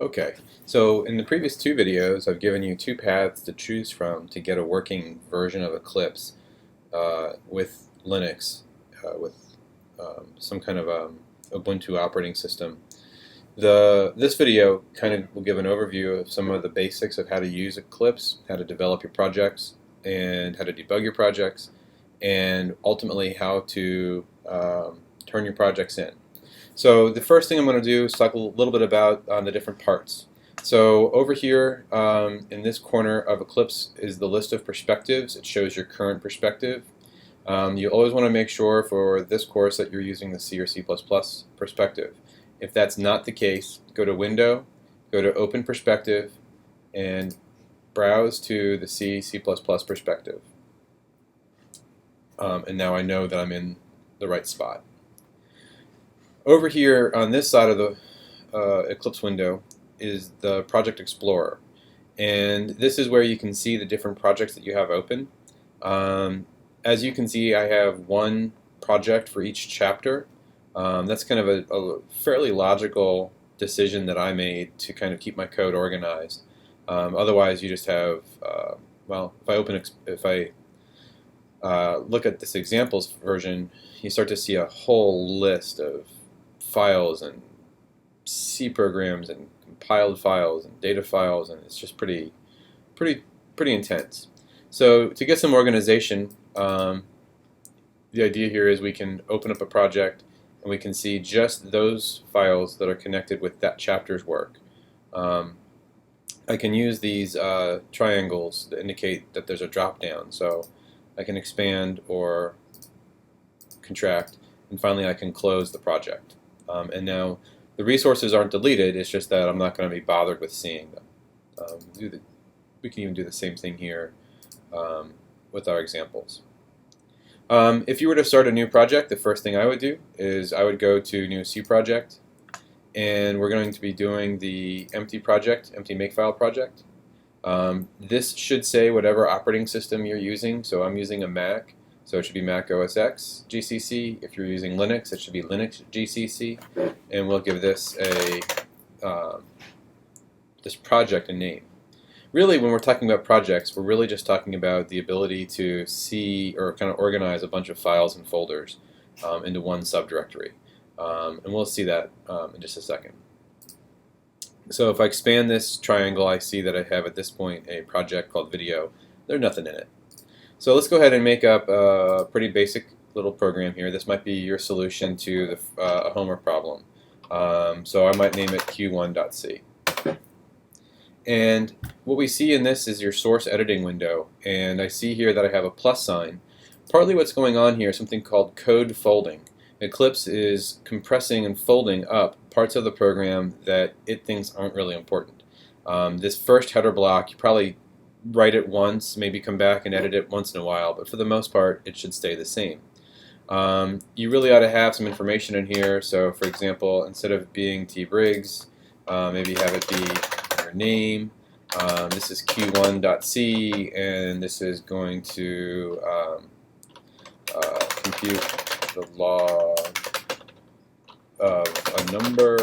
Okay, so in the previous two videos, I've given you two paths to choose from to get a working version of Eclipse with Linux, with some kind of Ubuntu operating system. This video kind of will give an overview of some of the basics of how to use Eclipse, how to develop your projects, and how to debug your projects, and ultimately how to turn your projects in. So the first thing I'm going to do is talk a little bit about the different parts. So over here in this corner of Eclipse is the list of perspectives. It shows your current perspective. You always want to make sure for this course that you're using the C or C++ perspective. If that's not the case, go to Window, go to Open Perspective, and browse to the C, C++ perspective. And now I know that I'm in the right spot. Over here on this side of the Eclipse window is the Project Explorer, and this is where you can see the different projects that you have open. As you can see, I have one project for each chapter. That's kind of a fairly logical decision that I made to kind of keep my code organized. Otherwise, you just have well, if I look at this examples version, you start to see a whole list of files and C programs and compiled files and data files, and it's just pretty intense. So to get some organization, the idea here is we can open up a project and we can see just those files that are connected with that chapter's work. I can use these triangles to indicate that there's a drop down, so I can expand or contract, and finally I can close the project. And now the resources aren't deleted, it's just that I'm not going to be bothered with seeing them. We can even do the same thing here with our examples. If you were to start a new project, the first thing I would do is I would go to New C Project, and we're going to be doing the empty makefile project. This should say whatever operating system you're using, so I'm using a Mac. So it should be Mac OS X GCC. If you're using Linux, it should be Linux GCC, and we'll give this this project a name. Really, when we're talking about projects, we're really just talking about the ability to see or kind of organize a bunch of files and folders into one subdirectory, and we'll see that in just a second. So if I expand this triangle, I see that I have at this point a project called Video. There's nothing in it. So let's go ahead and make up a pretty basic little program here. This might be your solution to a Homer problem. So I might name it q1.c. And what we see in this is your source editing window. And I see here that I have a plus sign. Partly what's going on here is something called code folding. Eclipse is compressing and folding up parts of the program that it thinks aren't really important. This first header block, you probably write it once, maybe come back and edit it once in a while, but for the most part it should stay the same. You really ought to have some information in here, so for example, instead of being T. Briggs, maybe have it be your name. This is q1.c, and this is going to compute the log of a number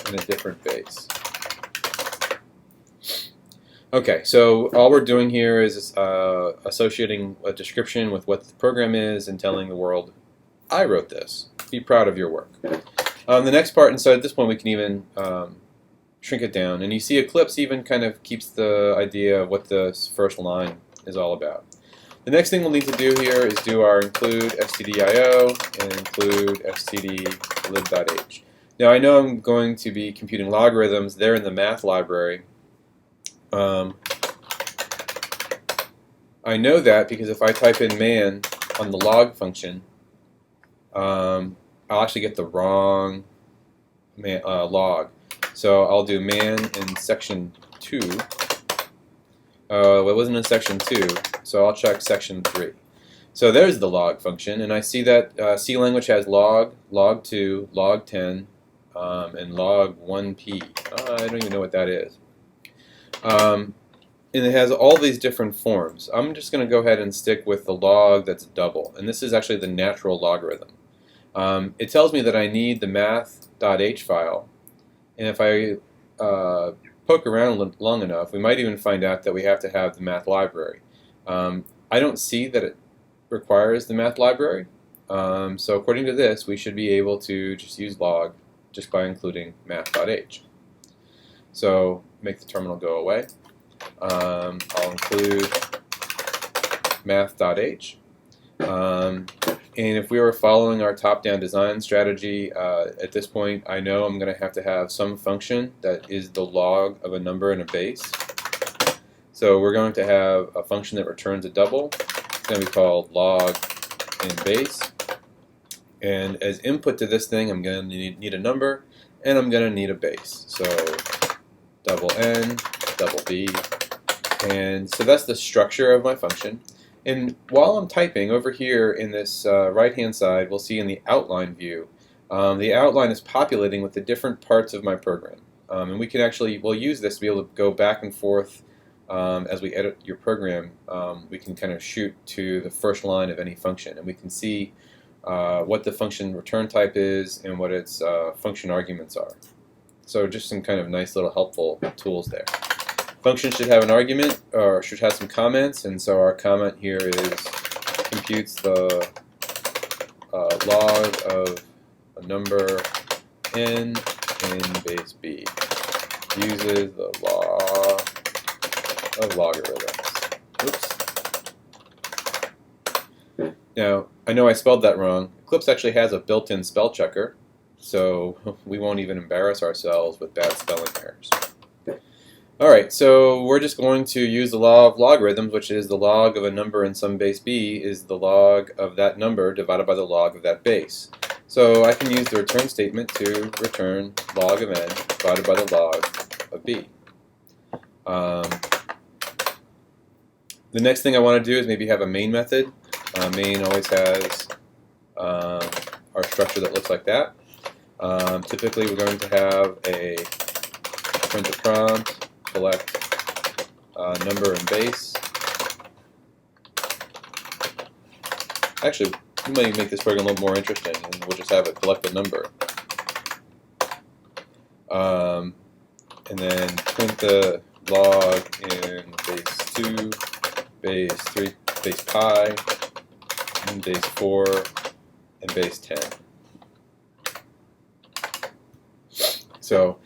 in a different base. Okay, so all we're doing here is associating a description with what the program is and telling the world, I wrote this. Be proud of your work. The next part, and so at this point we can even shrink it down, and you see Eclipse even kind of keeps the idea of what the first line is all about. The next thing we'll need to do here is do our include stdio and include stdlib.h. Now I know I'm going to be computing logarithms. They're in the math library. I know that because if I type in man on the log function, I'll actually get the wrong log. So I'll do man in section 2. Well, it wasn't in section 2, so I'll check section 3. So there's the log function, and I see that C language has log, log2, log10, and log1p. I don't even know what that is. And it has all these different forms. I'm just going to go ahead and stick with the log that's double, and this is actually the natural logarithm. It tells me that I need the math.h file, and if I poke around long enough, we might even find out that we have to have the math library. I don't see that it requires the math library. So according to this, we should be able to just use log just by including math.h. So make the terminal go away. I'll include math.h. And if we were following our top-down design strategy, at this point I know I'm going to have some function that is the log of a number and a base. So we're going to have a function that returns a double. It's going to be called log in base. And as input to this thing, I'm going to need a number, and I'm going to need a base. So double n, double b. And so that's the structure of my function. And while I'm typing, over here in this right-hand side, we'll see in the outline view, the outline is populating with the different parts of my program. And we can we'll use this to be able to go back and forth as we edit your program. We can kind of shoot to the first line of any function, and we can see what the function return type is and what its function arguments are. So just some kind of nice little helpful tools there. Function should have an argument, or should have some comments, and so our comment here is computes the log of a number n in base b, uses the law of logarithms. Oops. Now, I know I spelled that wrong. Eclipse actually has a built-in spell checker, so we won't even embarrass ourselves with bad spelling errors. Alright, so we're just going to use the law of logarithms, which is the log of a number in some base b is the log of that number divided by the log of that base. So I can use the return statement to return log of n divided by the log of b. The next thing I want to do is maybe have a main method. Main always has our structure that looks like that. Typically we're going to have a print a prompt, collect number and base. Actually, we might make this program a little more interesting, and we'll just have it collect the number. And then print the log in base 2, base 3, base pi, and base 4, and base 10. So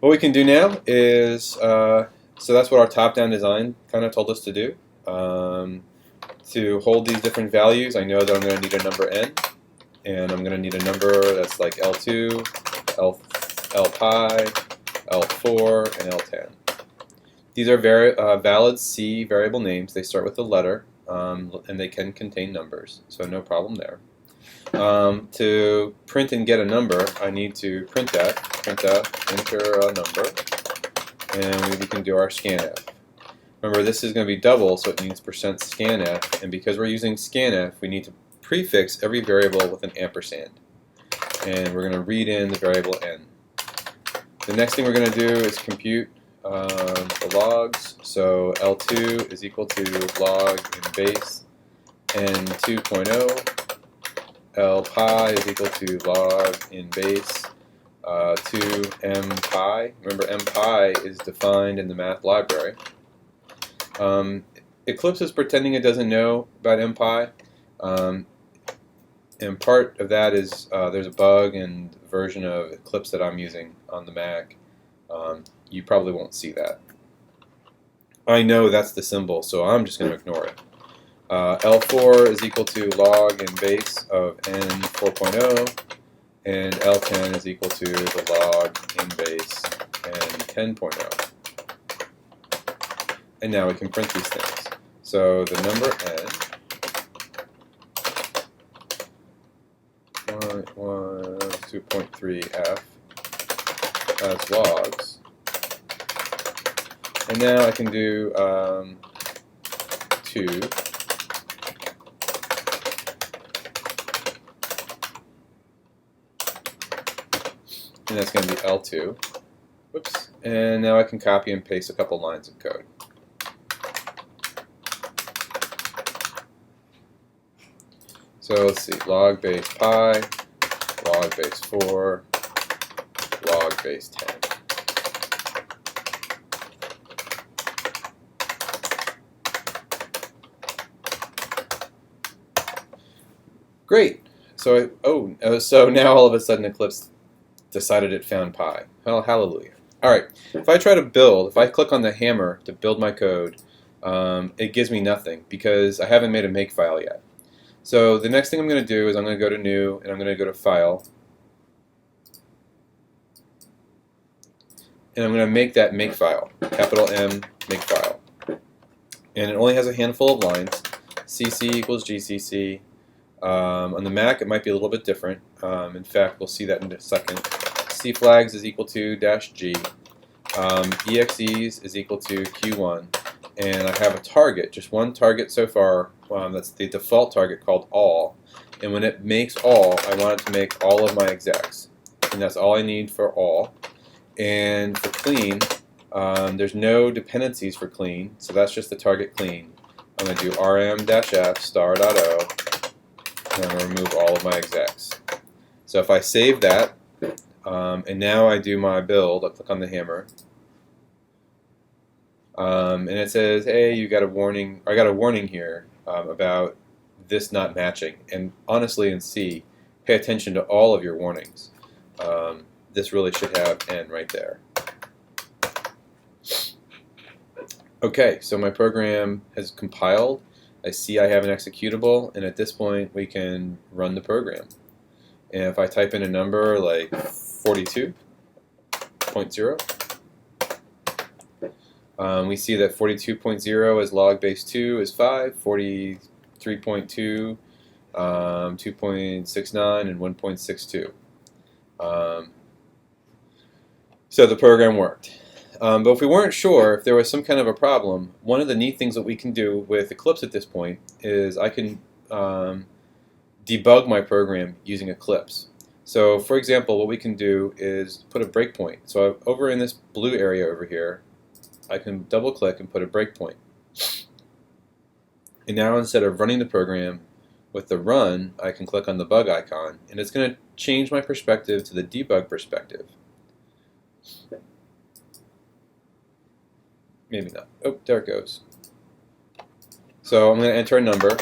what we can do now is, so that's what our top-down design kind of told us to do. To hold these different values, I know that I'm going to need a number n, and I'm going to need a number that's like L2, L pi, L4, and L10. These are valid C variable names. They start with a letter, and they can contain numbers, so no problem there. To print and get a number, I need to print enter a number, and we can do our scanf. Remember, this is going to be double, so it means %scanf, and because we're using scanf, we need to prefix every variable with an ampersand. And we're going to read in the variable n. The next thing we're going to do is compute the logs. So L2 is equal to log in base n 2.0. L pi is equal to log in base 2 m pi. Remember, m pi is defined in the math library. Eclipse is pretending it doesn't know about m pi. And part of that is there's a bug in the version of Eclipse that I'm using on the Mac. You probably won't see that. I know that's the symbol, so I'm just going to ignore it. L4 is equal to log in base of n 4.0, and L10 is equal to the log in base n 10.0. And now we can print these things. So the number n 2.3f as logs. And now I can do 2. And that's going to be L2. Whoops. And now I can copy and paste a couple lines of code. So let's see, log base pi, log base 4, log base 10. Great. So now all of a sudden Eclipse decided it found pi. Well, hallelujah. All right. If I try to build, if I click on the hammer to build my code, it gives me nothing because I haven't made a makefile yet. So the next thing I'm going to do is I'm going to go to New, and I'm going to go to File, and I'm going to make that makefile, capital M makefile. And it only has a handful of lines, cc equals gcc. On the Mac, it might be a little bit different. In fact, we'll see that in a second. cflags is equal to -g. exes is equal to q1. And I have a target, just one target so far. That's the default target called all. And when it makes all, I want it to make all of my execs. And that's all I need for all. And for clean, there's no dependencies for clean, so that's just the target clean. I'm going to do rm-f star.o, and I'm going to remove all of my execs. So if I save that, and now I do my build, I'll click on the hammer, and it says, hey, you got a warning. I got a warning here about this not matching. And honestly, in C, pay attention to all of your warnings. This really should have N right there. Okay, so my program has compiled. I see I have an executable, and at this point we can run the program. And if I type in a number like 42.0, we see that 42.0 is log base 2 is 5, 43.2, 2.69, and 1.62. So the program worked. But if we weren't sure, if there was some kind of a problem, one of the neat things that we can do with Eclipse at this point is I can debug my program using Eclipse. So for example, what we can do is put a breakpoint. So over in this blue area over here, I can double click and put a breakpoint. And now instead of running the program with the run, I can click on the bug icon, and it's going to change my perspective to the debug perspective. Maybe not. Oh, there it goes. So I'm going to enter a number,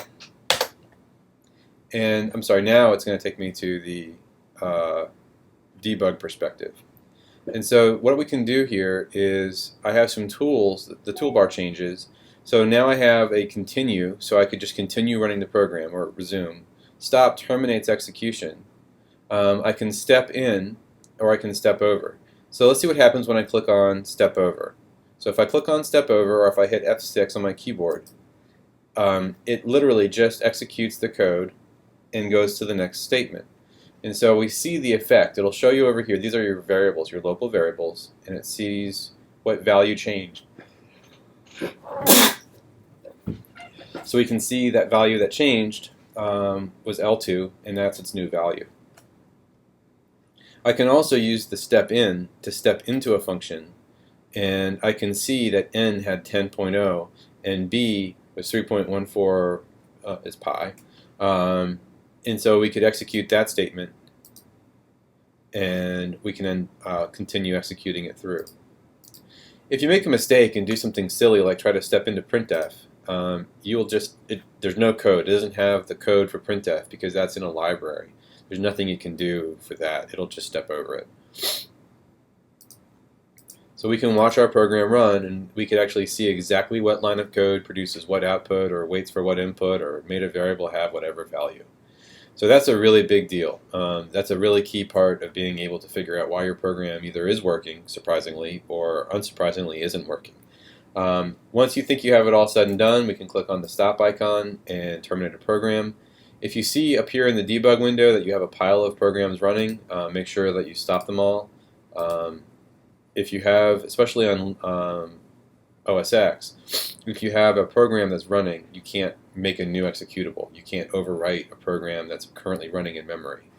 and I'm sorry, now it's going to take me to the debug perspective. And so what we can do here is I have some tools, the toolbar changes. So now I have a continue, so I could just continue running the program or resume. Stop terminates execution. I can step in or I can step over. So let's see what happens when I click on step over. So if I click on step over or if I hit F6 on my keyboard, it literally just executes the code and goes to the next statement. And so we see the effect. It'll show you over here, these are your variables, your local variables, and it sees what value changed. So we can see that value that changed was L2, and that's its new value. I can also use the step in to step into a function, and I can see that N had 10.0 and B was 3.14 is pi. And so we could execute that statement, and we can then continue executing it through. If you make a mistake and do something silly like try to step into printf, you will just, there's no code. It doesn't have the code for printf because that's in a library. There's nothing you can do for that. It'll just step over it. So we can watch our program run, and we could actually see exactly what line of code produces what output or waits for what input or made a variable have whatever value. So that's a really big deal. That's a really key part of being able to figure out why your program either is working, surprisingly, or unsurprisingly isn't working. Once you think you have it all said and done, we can click on the stop icon and terminate a program. If you see up here in the debug window that you have a pile of programs running, make sure that you stop them all. If you have, especially on OS X, if you have a program that's running, you can't make a new executable. You can't overwrite a program that's currently running in memory.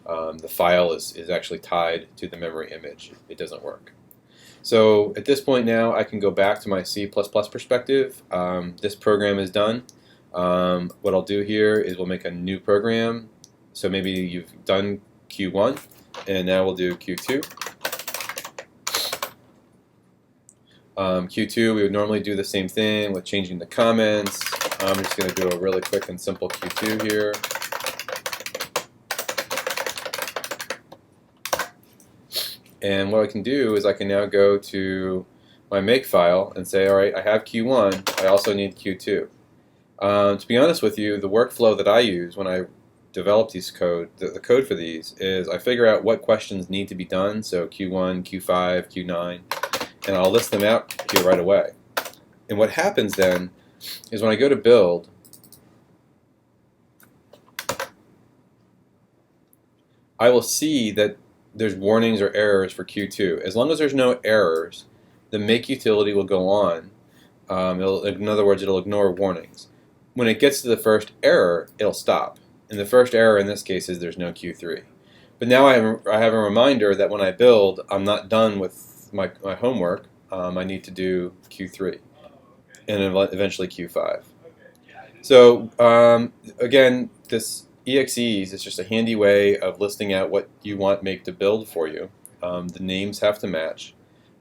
The file is actually tied to the memory image. It doesn't work. So at this point now, I can go back to my C++ perspective. This program is done. What I'll do here is we'll make a new program. So maybe you've done Q1, and now we'll do Q2. Q2, we would normally do the same thing with changing the comments. I'm just going to do a really quick and simple Q2 here. And what I can do is I can now go to my make file and say, all right, I have Q1, I also need Q2. To be honest with you, the workflow that I use when I develop these code, the code for these, is I figure out what questions need to be done, so Q1, Q5, Q9, and I'll list them out here right away. And what happens then is when I go to build, I will see that there's warnings or errors for Q2. As long as there's no errors, the make utility will go on. In other words, it'll ignore warnings. When it gets to the first error, it'll stop. And the first error in this case is there's no Q3. But now I have a reminder that when I build, I'm not done with my homework. I need to do Q3 and eventually Q5. So again, this EXEs is just a handy way of listing out what you want make to build for you. The names have to match.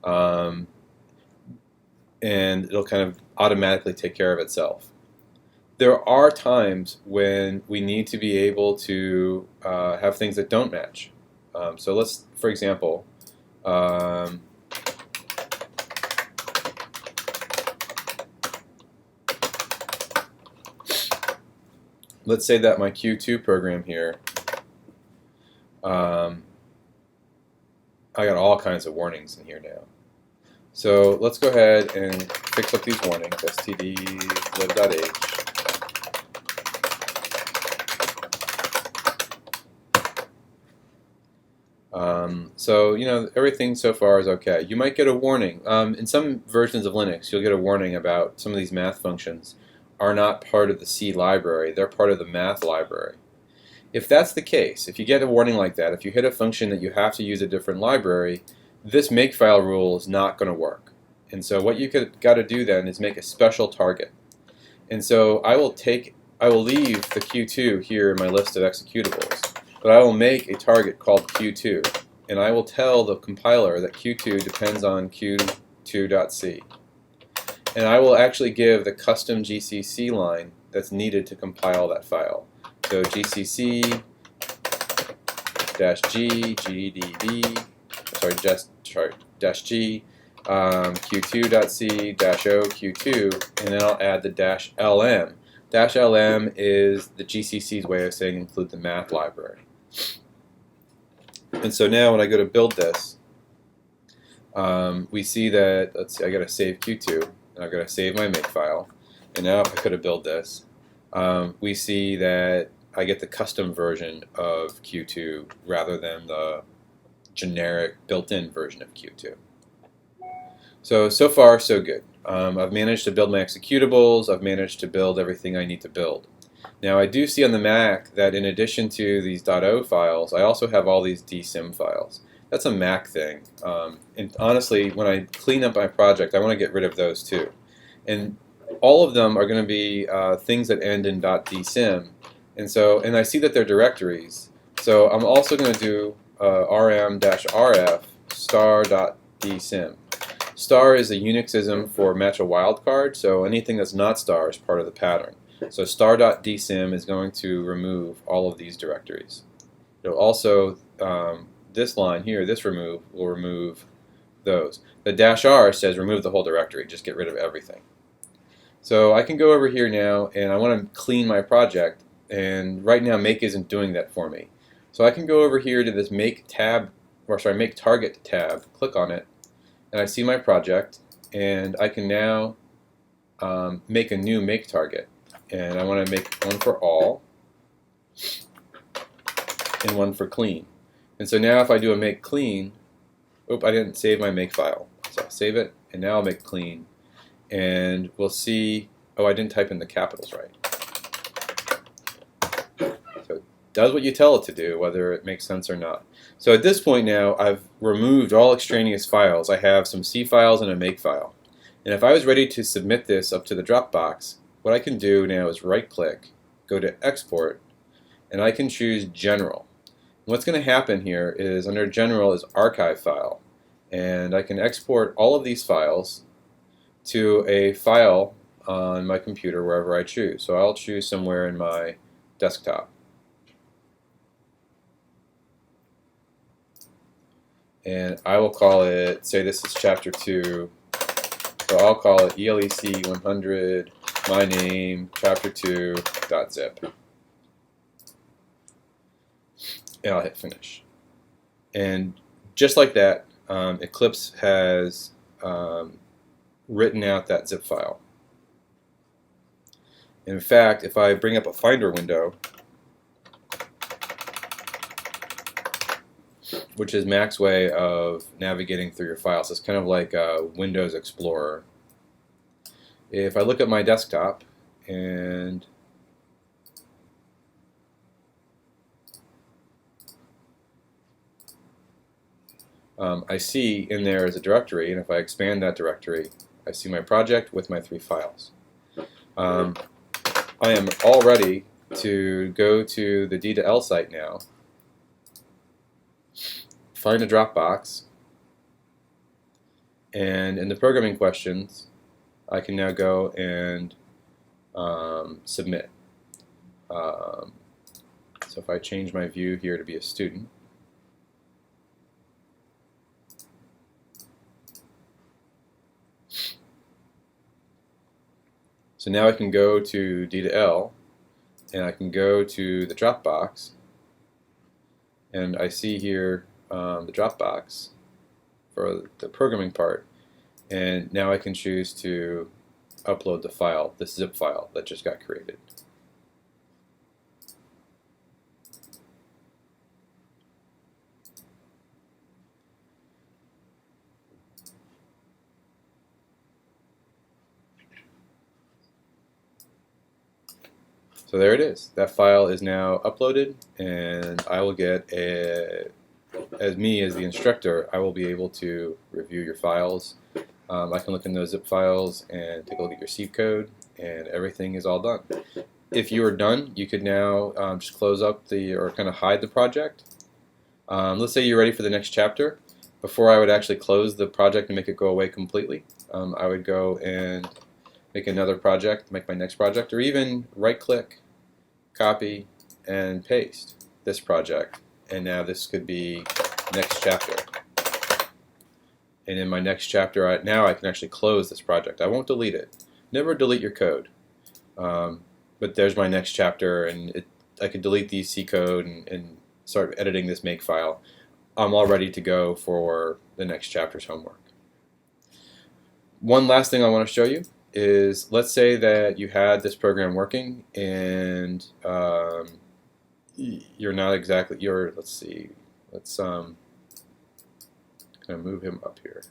And it'll kind of automatically take care of itself. There are times when we need to be able to have things that don't match. So let's, for example, let's say that my Q2 program here, I got all kinds of warnings in here now. So let's go ahead and fix up these warnings, std lib.h. So, you know, everything so far is okay. You might get a warning. In some versions of Linux, you'll get a warning about some of these math functions are not part of the C library. They're part of the math library. If that's the case, if you get a warning like that, if you hit a function that you have to use a different library, this makefile rule is not going to work. And so what you got to do then is make a special target. And so I will leave the Q2 here in my list of executables, but I will make a target called Q2, and I will tell the compiler that Q2 depends on Q2.c. And I will actually give the custom GCC line that's needed to compile that file. So GCC -g gdb -g Q2.c -o Q2, and then I'll add the -lm. -lm is the GCC's way of saying include the math library. And so now when I go to build this, we see that, let's see, I got to save Q2, and I've got to save my makefile. And now if I could have built this, we see that I get the custom version of Q2 rather than the generic built-in version of Q2. So far, so good. I've managed to build my executables. I've managed to build everything I need to build. Now, I do see on the Mac that in addition to these .o files, I also have all these dsim files. That's a Mac thing. And honestly, when I clean up my project, I want to get rid of those too. And all of them are going to be things that end in .dsim. And I see that they're directories. So I'm also going to do rm-rf star.dsim. Star is a Unixism for match a wildcard, so anything that's not star is part of the pattern. So star.dsim is going to remove all of these directories. It'll also, this line here, this remove, will remove those. The -r says remove the whole directory, just get rid of everything. So I can go over here now, and I want to clean my project, and right now make isn't doing that for me. So I can go over here to this make target tab, click on it, and I see my project, and I can now make a new make target. And I want to make one for all and one for clean. And so now if I do a make clean, I didn't save my make file. So I'll save it, and now I'll make clean. And we'll see, I didn't type in the capitals right. So it does what you tell it to do, whether it makes sense or not. So at this point now, I've removed all extraneous files. I have some C files and a make file. And if I was ready to submit this up to the Dropbox, what I can do now is right-click, go to Export, and I can choose General. And what's going to happen here is under General is Archive File. And I can export all of these files to a file on my computer wherever I choose. So I'll choose somewhere in my desktop. and I will call it, say this is chapter 2, so I'll call it ELEC 100 my name chapter 2.zip, and I'll hit finish. And just like that, Eclipse has written out that zip file. In fact, if I bring up a Finder window, which is Mac's way of navigating through your files, it's kind of like a Windows Explorer. If I look at my desktop and I see in there is a directory, and if I expand that directory, I see my project with my 3 files. I am all ready to go to the D to L site now, find a Dropbox, and in the programming questions, I can now go and submit. So if I change my view here to be a student, so now I can go to D to L, and I can go to the Dropbox, and I see here the Dropbox for the programming part, and now I can choose to upload the file, this zip file that just got created. So there it is. That file is now uploaded, and I will get as the instructor, I will be able to review your files. I can look in those zip files and take a look at your C code, and everything is all done. If you are done, you could now just close up or kind of hide the project. Let's say you're ready for the next chapter. Before I would actually close the project and make it go away completely, I would go and make another project, make my next project, or even right-click, copy, and paste this project. And now this could be next chapter. And in my next chapter, now I can actually close this project. I won't delete it. Never delete your code. But there's my next chapter, and I could delete the C code and start editing this make file. I'm all ready to go for the next chapter's homework. One last thing I want to show you is, let's say that you had this program working and you're not exactly, let's see, let's kind of move him up here.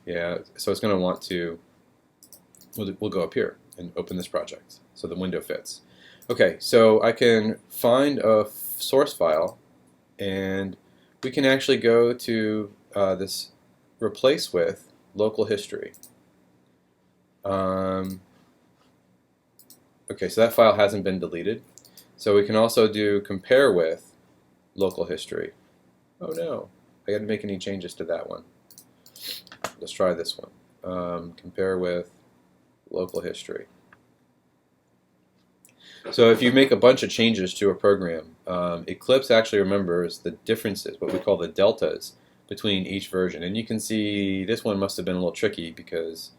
Yeah, so it's going to want to, we'll go up here and open this project so the window fits. Okay, so I can find a source file, and we can actually go to this replace with local history. Okay, so that file hasn't been deleted. So we can also do compare with local history. Oh no, I didn't make any changes to that one. Let's try this one. Compare with local history. So if you make a bunch of changes to a program, Eclipse actually remembers the differences, what we call the deltas, between each version. And you can see this one must have been a little tricky because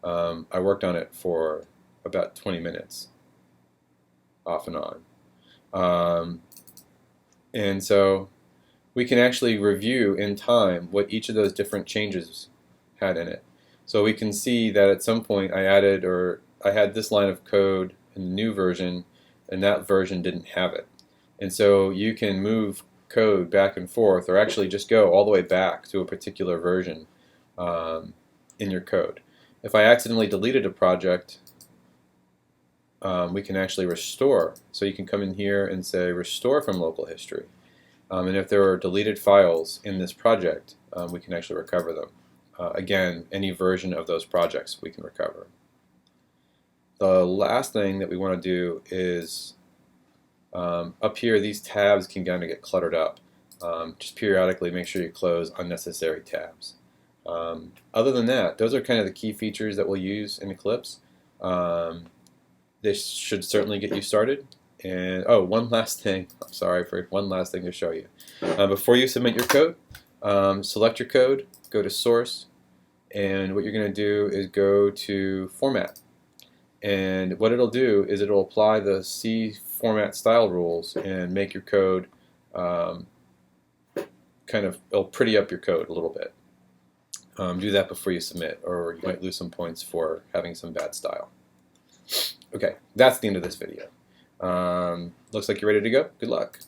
I worked on it for about 20 minutes, off and on. And so we can actually review in time what each of those different changes had in it. So we can see that at some point I had this line of code in the new version, and that version didn't have it. And so you can move code back and forth, or actually just go all the way back to a particular version in your code. If I accidentally deleted a project, we can actually restore. So you can come in here and say restore from local history. And if there are deleted files in this project, we can actually recover them. Again, any version of those projects we can recover. The last thing that we want to do is up here, these tabs can kind of get cluttered up. Just periodically make sure you close unnecessary tabs. Other than that, those are kind of the key features that we'll use in Eclipse. This should certainly get you started. And oh, one last thing. I'm sorry for one last thing to show you. Before you submit your code, Select your code, go to Source, and what you're going to do is go to Format. And what it'll do is it'll apply the C format style rules and make your code it'll pretty up your code a little bit. Do that before you submit, or you might lose some points for having some bad style. Okay, that's the end of this video. Looks like you're ready to go. Good luck.